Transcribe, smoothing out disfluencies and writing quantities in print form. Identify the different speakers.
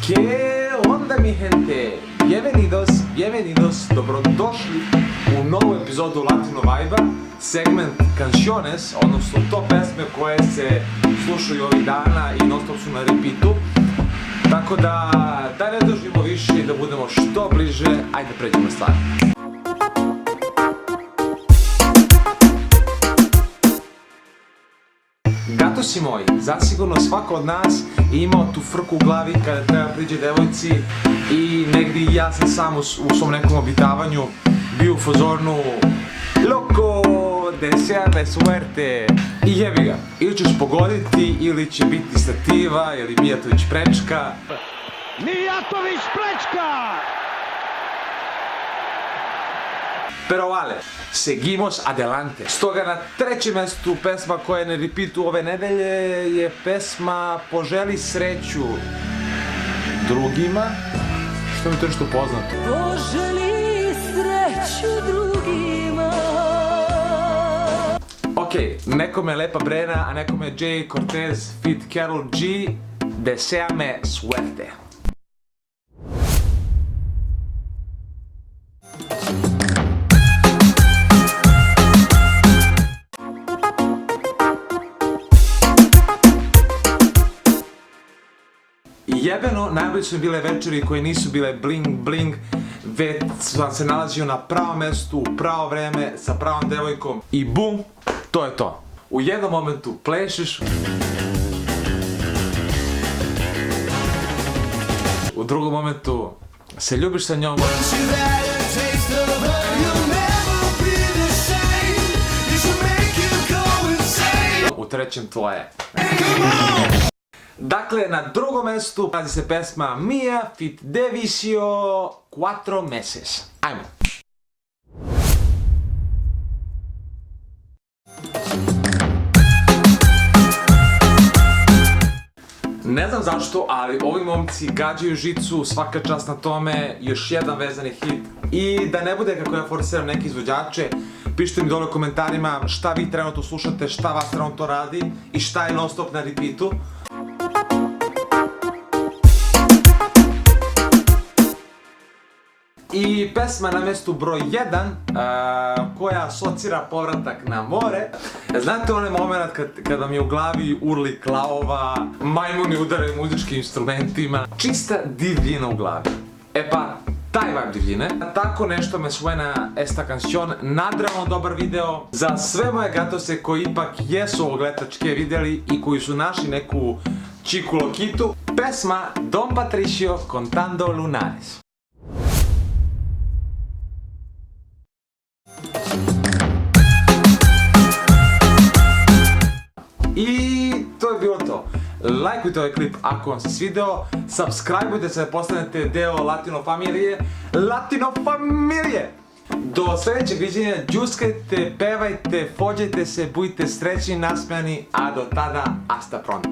Speaker 1: ¿Qué onda mi gente? Bienvenidos, dobrodošli u novu epizodu Latino Vibe-a, segment Canciones, odnosno to pesme koje se slušaju ovih dana i non stop su na repeatu. Tako da ne dužimo više i da budemo što bliže, ajde pređemo na stvar. Gatosi moji, zasigurno svako od nas je imao tu frku u glavi kada treba priđe devojci i negdje i ja sam sam u svom nekom obitavanju bio u fazonu Loco, deseame suerte. I jebi ga, ili ćeš pogoditi, ili će biti stativa, ili Mijatović prečka.
Speaker 2: Mijatović prečka!
Speaker 1: Pero vale, seguimos adelante. Stoga na trećem mjestu pesma koja je na repeatu ove nedelje je pesma Poželi sreću drugima. Što mi to nešto poznato?
Speaker 3: Poželi sreću drugima.
Speaker 1: Ok, nekome je Lepa Brena, a nekome je Jay Cortez feat Karol G. Deseame suerte. Jebeno, najbolje su mi bile večeri koje nisu bile bling bling, već sam se nalazio na pravom mjestu, u pravo vreme, sa pravom devojkom i bum, to je to. U jednom momentu plešeš, u drugom momentu se ljubiš sa njom, u trećem tvoje. Dakle, na drugom mjestu nalazi se pesma Mia feat Devisio 4 meses. Ajmo. Ne znam zašto, ali ovi momci gađaju žicu, svaka čast na tome, još jedan vezani hit. I da ne bude kako ja forsiram neke izvođače, pišite mi dole u komentarima šta vi trenutno slušate, šta vas trenutno radi i šta je non stop na repeatu. I pesma na mjestu broj 1 koja asocira povratak na more. Znate onaj moment kada mi u glavi urli klavova, majmuni udaraju muzičkim instrumentima, čista divljina u glavi. E pa, taj vibe divljine. Tako nešto me suena esta canción, nadrealno dobar video. Za sve moje gatose koji ipak jesu ovog letačke vidjeli i koji su našli neku chiku lokitu, pesma Don Patricio Contando Lunares. I to je bilo to. Lajkujte ovaj klip ako vam se svideo, subscribeujte se da postanete deo Latino familije. Do sljedećeg viđenja, džuskajte, pevajte, fođajte se, budite srećni, nasmejani, a do tada, hasta pronto.